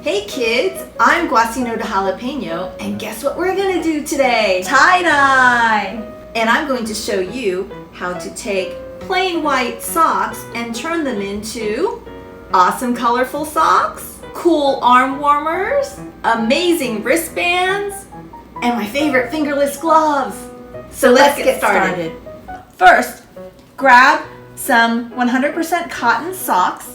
Hey kids, I'm Goisineau de Jalapeño, and guess what we're gonna do today? Tie-dye! And I'm going to show you how to take plain white socks and turn them into awesome colorful socks, cool arm warmers, amazing wristbands, and my favorite fingerless gloves. So let's get started. First, grab some 100% cotton socks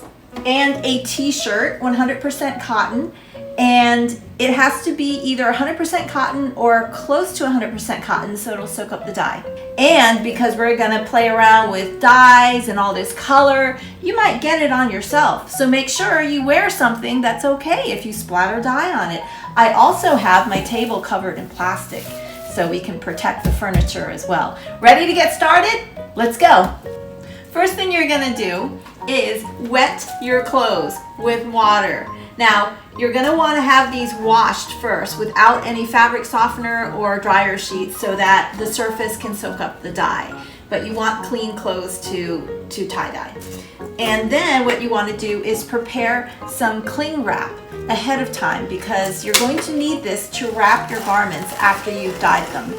and a t-shirt, 100% cotton, and it has to be either 100% cotton or close to 100% cotton so it'll soak up the dye. And because we're gonna play around with dyes and all this color, you might get it on yourself. So make sure you wear something that's okay if you splatter dye on it. I also have my table covered in plastic so we can protect the furniture as well. Ready to get started? Let's go. First thing you're gonna do is wet your clothes with water. Now, you're gonna wanna have these washed first without any fabric softener or dryer sheets so that the surface can soak up the dye. But you want clean clothes to tie-dye. And then what you wanna do is prepare some cling wrap ahead of time because you're going to need this to wrap your garments after you've dyed them.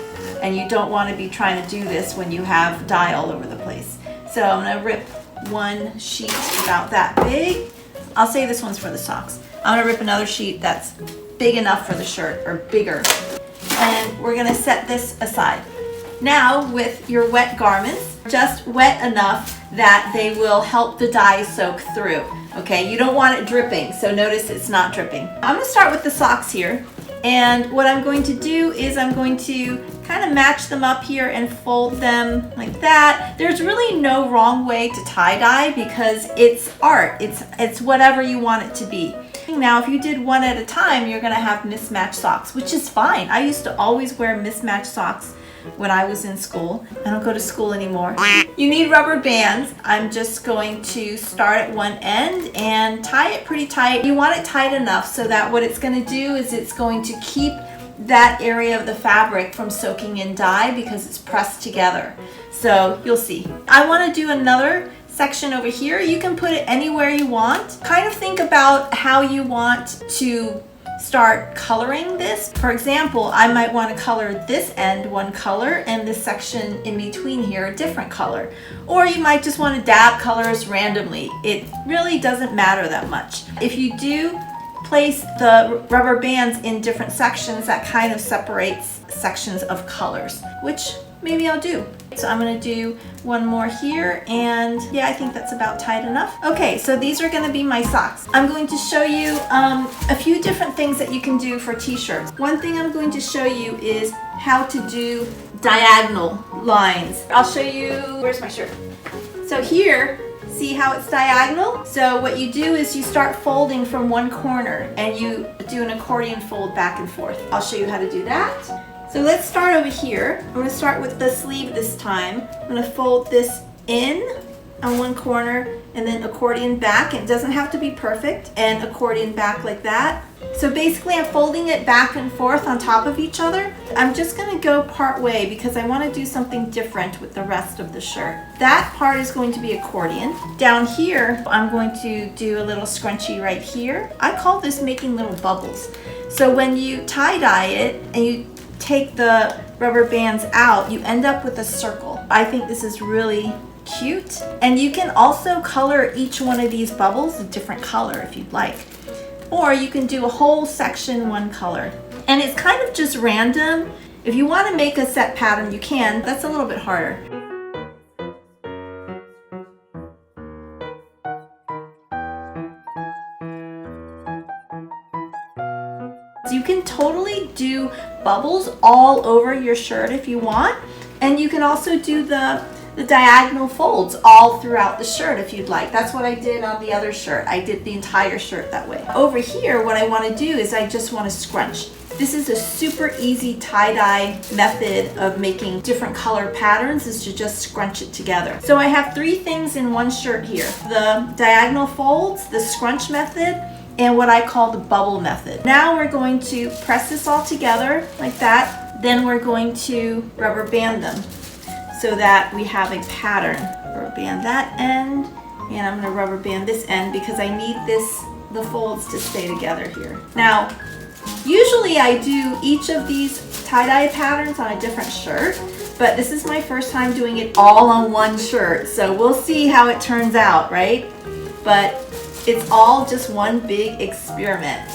And you don't wanna be trying to do this when you have dye all over the place. So I'm gonna rip one sheet about that big. I'll say this one's for the socks. I'm gonna rip another sheet that's big enough for the shirt or bigger. And we're gonna set this aside. Now with your wet garments, just wet enough that they will help the dye soak through. Okay, you don't want it dripping, so notice it's not dripping. I'm gonna start with the socks here. And what I'm going to do is I'm going to kind of match them up here and fold them like that. There's really no wrong way to tie-dye because it's art. It's whatever you want it to be. Now, if you did one at a time, you're gonna have mismatched socks, which is fine. I used to always wear mismatched socks when I was in school. I don't go to school anymore. You need rubber bands. I'm just going to start at one end and tie it pretty tight. You want it tight enough so that what it's going to do is it's going to keep that area of the fabric from soaking in dye because it's pressed together. So you'll see. I want to do another section over here. You can put it anywhere you want. Kind of think about how you want to start coloring this. For example, I might want to color this end one color and this section in between here a different color. Or you might just want to dab colors randomly. It really doesn't matter that much. If you do place the rubber bands in different sections, that kind of separates sections of colors, which maybe I'll do. So I'm going to do one more here, and yeah, I think that's about tight enough. Okay, so these are going to be my socks. I'm going to show you a few different things that you can do for t-shirts. One thing I'm going to show you is how to do diagonal lines. I'll show you, where's my shirt? So here, see how it's diagonal? So what you do is you start folding from one corner and you do an accordion fold back and forth. I'll show you how to do that. So let's start over here. I'm going to start with the sleeve this time. I'm going to fold this in on one corner and then accordion back. It doesn't have to be perfect, and accordion back like that. So basically I'm folding it back and forth on top of each other. I'm just going to go part way because I want to do something different with the rest of the shirt. That part is going to be accordion. Down here I'm going to do a little scrunchie right here. I call this making little bubbles. So when you tie-dye it and you take the rubber bands out, you end up with a circle. I think this is really cute. And you can also color each one of these bubbles a different color if you'd like. Or you can do a whole section one color. And it's kind of just random. If you want to make a set pattern, you can. That's a little bit harder. You can totally do bubbles all over your shirt if you want, and you can also do the diagonal folds all throughout the shirt if you'd like. That's what I did on the other shirt. I did the entire shirt that way. Over here, what I want to do is I just want to scrunch. This is a super easy tie-dye method of making different color patterns, is to just scrunch it together. So I have three things in one shirt here: the diagonal folds, the scrunch method, and what I call the bubble method. Now we're going to press this all together like that. Then we're going to rubber band them so that we have a pattern. Rubber band that end, and I'm going to rubber band this end because I need this the folds to stay together here. Now, usually I do each of these tie-dye patterns on a different shirt, but this is my first time doing it all on one shirt, so we'll see how it turns out, right? But it's all just one big experiment.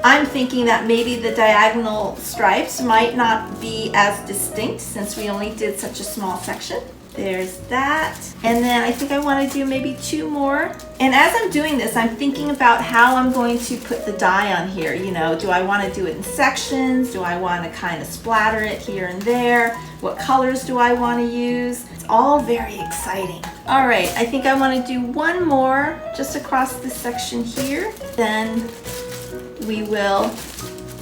I'm thinking that maybe the diagonal stripes might not be as distinct since we only did such a small section. There's that. And then I think I want to do maybe 2 more. And as I'm doing this, I'm thinking about how I'm going to put the dye on here. You know, do I want to do it in sections? Do I want to kind of splatter it here and there? What colors do I want to use? It's all very exciting. All right, I think I want to do 1 more just across this section here. Then we will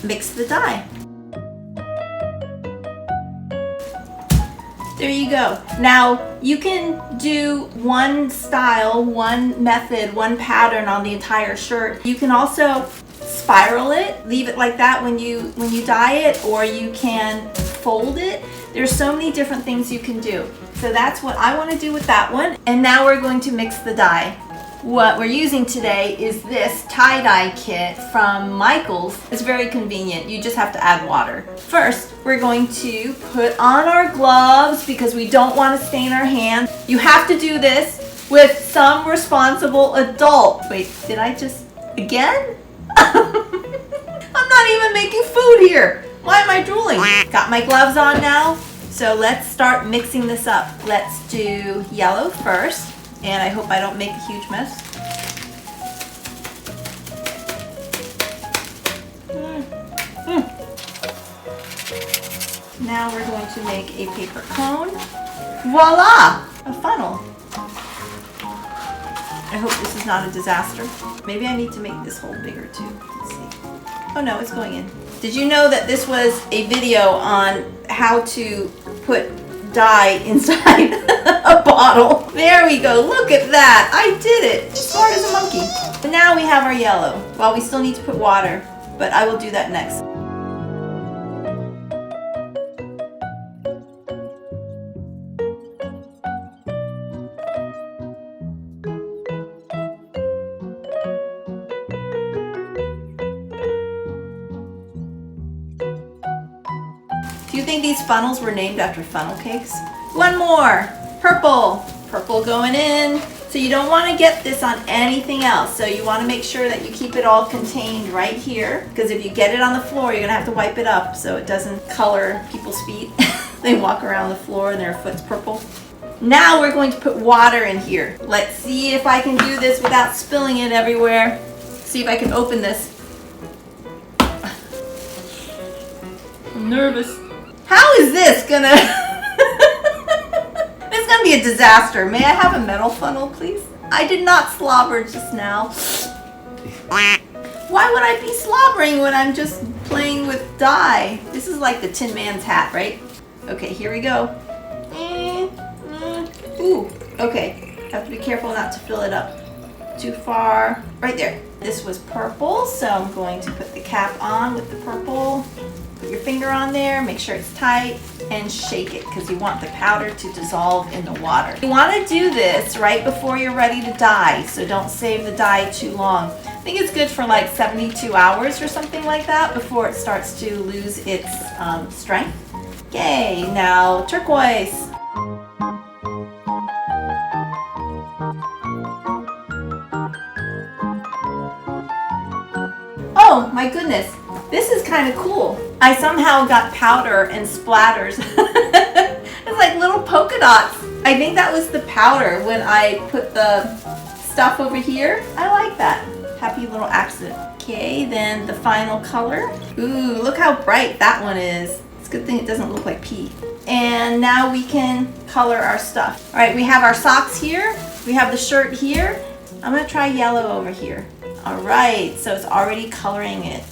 mix the dye. There you go. Now you can do one style, one method, one pattern on the entire shirt. You can also spiral it, leave it like that when you dye it, or you can fold it. There's so many different things you can do. So that's what I want to do with that one. And now we're going to mix the dye. What we're using today is this tie-dye kit from Michaels. It's very convenient. You just have to add water. First, we're going to put on our gloves because we don't want to stain our hands. You have to do this with some responsible adult. Wait, did I just, again? I'm not even making food here. Why am I drooling? Got my gloves on now. So let's start mixing this up. Let's do yellow first. And I hope I don't make a huge mess. Now we're going to make a paper cone. Voila! A funnel. I hope this is not a disaster. Maybe I need to make this hole bigger too. Let's see. Oh no, it's going in. Did you know that this was a video on how to put dye inside a bottle? There we go. Look at that. I did it. Smart as a monkey. But now we have our yellow. Well, we still need to put water, but I will do that next. Do you think these funnels were named after funnel cakes? 1 more. Purple. Purple going in. So you don't want to get this on anything else. So you want to make sure that you keep it all contained right here. Because if you get it on the floor, you're going to have to wipe it up so it doesn't color people's feet. They walk around the floor and their foot's purple. Now we're going to put water in here. Let's see if I can do this without spilling it everywhere. See if I can open this. I'm nervous. How is this gonna... This is gonna be a disaster. May I have a metal funnel, please? I did not slobber just now. Why would I be slobbering when I'm just playing with dye? This is like the Tin Man's hat, right? Okay, here we go. Ooh, okay. Have to be careful not to fill it up too far. Right there. This was purple, so I'm going to put the cap on with the purple. Put your finger on there, make sure it's tight, and shake it because you want the powder to dissolve in the water. You want to do this right before you're ready to dye, so don't save the dye too long. I think it's good for like 72 hours or something like that before it starts to lose its strength. Yay, now turquoise. Oh my goodness. This is kind of cool. I somehow got powder and splatters. It's like little polka dots. I think that was the powder when I put the stuff over here. I like that. Happy little accident. Okay, then the final color. Ooh, look how bright that one is. It's a good thing it doesn't look like pee. And now we can color our stuff. All right, we have our socks here. We have the shirt here. I'm gonna try yellow over here. All right, so it's already coloring it.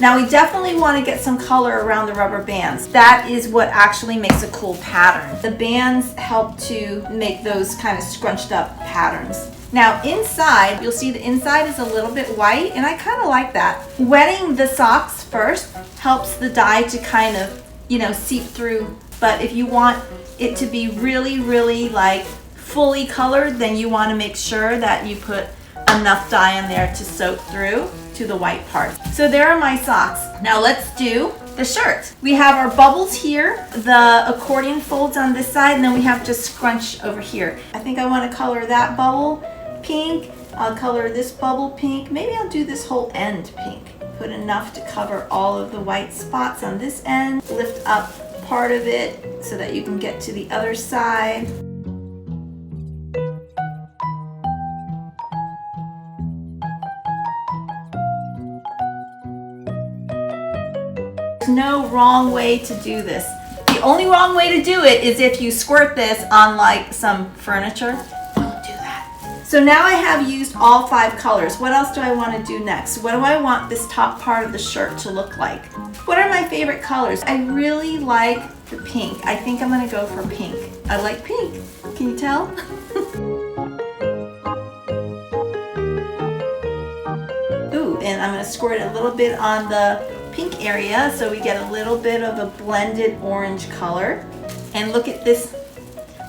Now we definitely want to get some color around the rubber bands. That is what actually makes a cool pattern. The bands help to make those kind of scrunched up patterns. Now inside, you'll see the inside is a little bit white, and I kind of like that. Wetting the socks first helps the dye to kind of, you know, seep through but if you want it to be really, really like fully colored, then you want to make sure that you put enough dye in there to soak through to the white part. So there are my socks. Now let's do the shirt. We have our bubbles here, the accordion folds on this side, and then we have just scrunch over here. I think I want to color that bubble pink. I'll color this bubble pink. Maybe I'll do this whole end pink. Put enough to cover all of the white spots on this end. Lift up part of it so that you can get to the other side. There's no wrong way to do this. The only wrong way to do it is if you squirt this on like some furniture. Don't do that. So now I have used all 5 colors. What else do I want to do next? What do I want this top part of the shirt to look like? What are my favorite colors? I really like the pink. I think I'm going to go for pink. I like pink. Can you tell? Ooh, and I'm going to squirt a little bit on the pink area so we get a little bit of a blended orange color. And look at this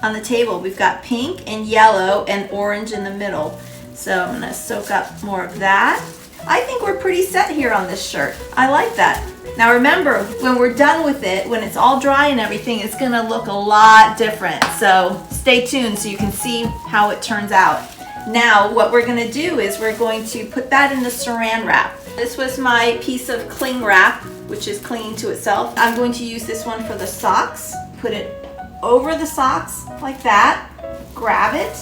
on the table. We've got pink and yellow and orange in the middle. So I'm going to soak up more of that. I think we're pretty set here on this shirt. I like that. Now remember, when we're done with it, when it's all dry and everything, it's going to look a lot different. So stay tuned so you can see how it turns out. Now what we're going to do is we're going to put that in the saran wrap. This was my piece of cling wrap, which is clinging to itself. I'm going to use this one for the socks. Put it over the socks like that. Grab it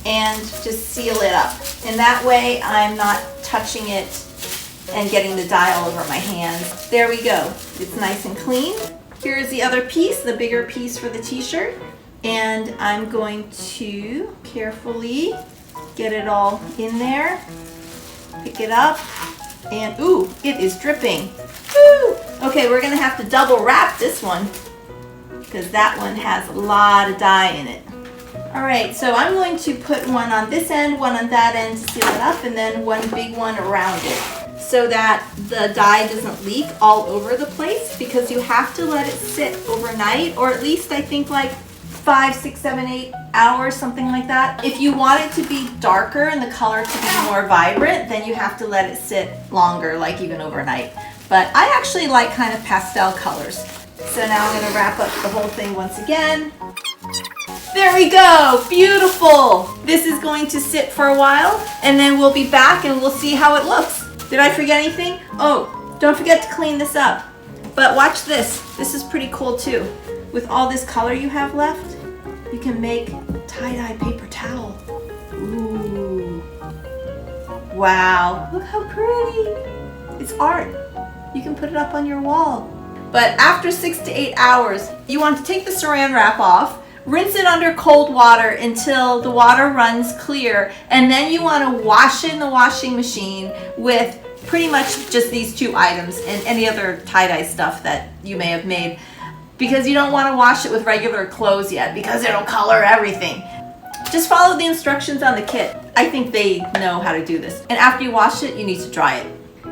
and just seal it up. And that way I'm not touching it and getting the dye all over my hands. There we go. It's nice and clean. Here's the other piece, the bigger piece for the t-shirt. And I'm going to carefully get it all in there. Pick it up. And ooh, it is dripping. Woo! Okay, we're gonna have to double wrap this one because that one has a lot of dye in it. All right, so I'm going to put one on this end, one on that end to seal it up, and then one big one around it so that the dye doesn't leak all over the place, because you have to let it sit overnight, or at least I think like 5, 6, 7, 8 hours, something like that. If you want it to be darker and the color to be more vibrant, then you have to let it sit longer, like even overnight. But I actually like kind of pastel colors. So now I'm going to wrap up the whole thing once again. There we go, beautiful. This is going to sit for a while, and then we'll be back and we'll see how it looks. Did I forget anything? Oh, don't forget to clean this up. But watch this. This is pretty cool too. With all this color you have left, you can make tie-dye paper towel. Ooh. Wow, look how pretty. It's art. You can put it up on your wall. But after 6 to 8 hours, you want to take the saran wrap off, rinse it under cold water until the water runs clear, and then you want to wash it in the washing machine with pretty much just these 2 items and any other tie-dye stuff that you may have made, because you don't want to wash it with regular clothes yet because it'll color everything. Just follow the instructions on the kit. I think they know how to do this. And after you wash it, you need to dry it.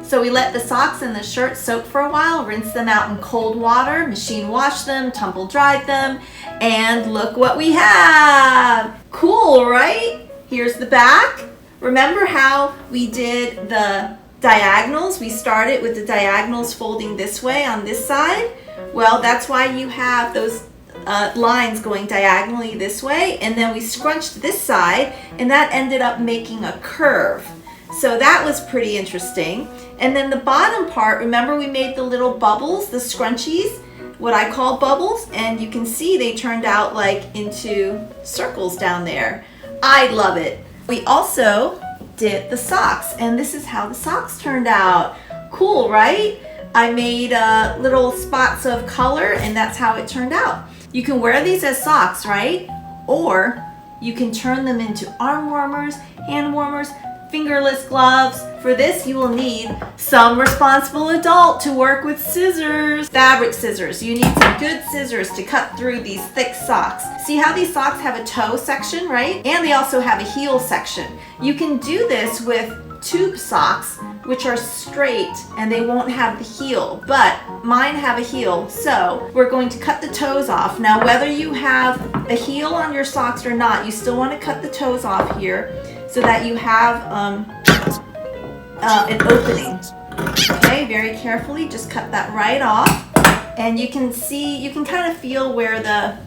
So we let the socks and the shirt soak for a while, rinse them out in cold water, machine wash them, tumble dried them, and look what we have. Cool, right? Here's the back. Remember how we did the diagonals? We started with the diagonals folding this way on this side. Well, that's why you have those lines going diagonally this way, and then we scrunched this side, and that ended up making a curve. So that was pretty interesting. And then the bottom part, remember we made the little bubbles, the scrunchies, what I call bubbles, and you can see they turned out like into circles down there. I love it. We also did the socks, and this is how the socks turned out. Cool, right? I made little spots of color, and that's how it turned out. You can wear these as socks, right? Or you can turn them into arm warmers, hand warmers, fingerless gloves. For this, you will need some responsible adult to work with scissors. Fabric scissors. You need some good scissors to cut through these thick socks. See how these socks have a toe section, right? And they also have a heel section. You can do this with tube socks, which are straight and they won't have the heel, but mine have a heel, so we're going to cut the toes off. Now, whether you have a heel on your socks or not, you still want to cut the toes off here so that you have an opening. Okay, very carefully, just cut that right off. And you can see, you can kind of feel where the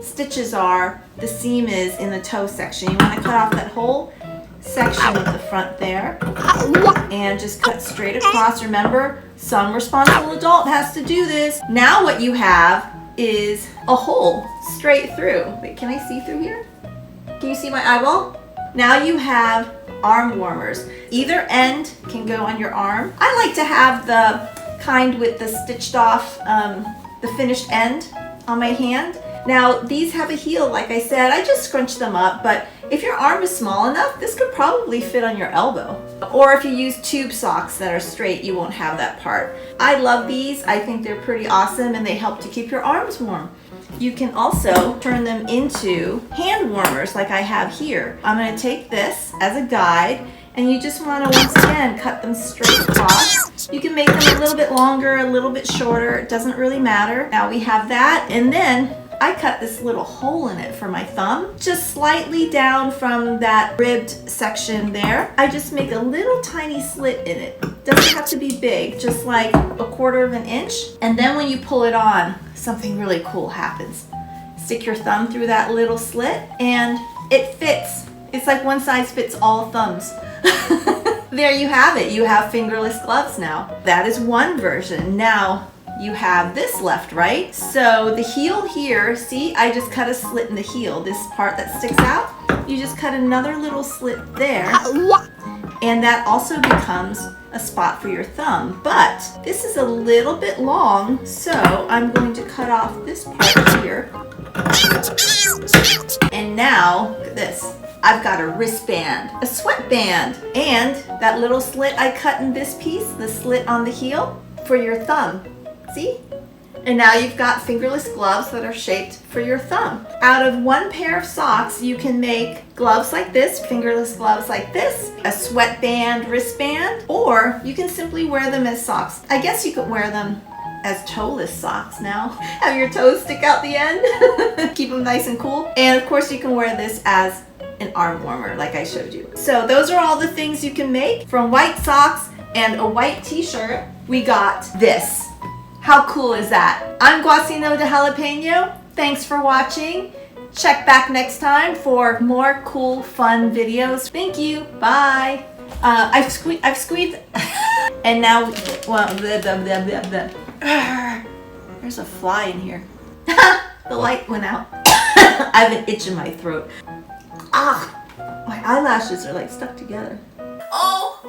stitches are, the seam is in the toe section. You want to cut off that whole section at the front there and just cut straight across. Remember, some responsible adult has to do this. Now what you have is a hole straight through. Wait, can I see through here? Can you see my eyeball? Now you have arm warmers. Either end can go on your arm. I like to have the kind with the stitched off, the finished end on my hand. Now these have a heel, like I said. I just scrunched them up, but if your arm is small enough, this could probably fit on your elbow. Or if you use tube socks that are straight, you won't have that part. I love these. I think they're pretty awesome and they help to keep your arms warm. You can also turn them into hand warmers like I have here. I'm going to take this as a guide, and you just want to once again cut them straight across. You can make them a little bit longer, a little bit shorter. It doesn't really matter. Now we have that, and then I cut this little hole in it for my thumb, just slightly down from that ribbed section there. I just make a little tiny slit in it. Doesn't have to be big, just like 1/4 of an inch. And then when you pull it on, something really cool happens. Stick your thumb through that little slit and it fits. It's like one size fits all thumbs. There you have it. You have fingerless gloves now. That is one version. Now, you have this left, right? So the heel here, see, I just cut a slit in the heel. This part that sticks out, you just cut another little slit there. And that also becomes a spot for your thumb. But this is a little bit long, so I'm going to cut off this part here. And now, look at this. I've got a wristband, a sweatband, and that little slit I cut in this piece, the slit on the heel, for your thumb. See? And now you've got fingerless gloves that are shaped for your thumb. Out of one pair of socks, you can make gloves like this, fingerless gloves like this, a sweatband, wristband, or you can simply wear them as socks. I guess you could wear them as toeless socks now. Have your toes stick out the end. Keep them nice and cool. And of course you can wear this as an arm warmer like I showed you. So those are all the things you can make from white socks and a white t-shirt. We got this. How cool is that? I'm Goisineau de Jalapeño. Thanks for watching. Check back next time for more cool, fun videos. Thank you. Bye. I've squeezed. And now, well, there's a fly in here. The light went out. I have an itch in my throat. Ah, my eyelashes are like stuck together. Oh,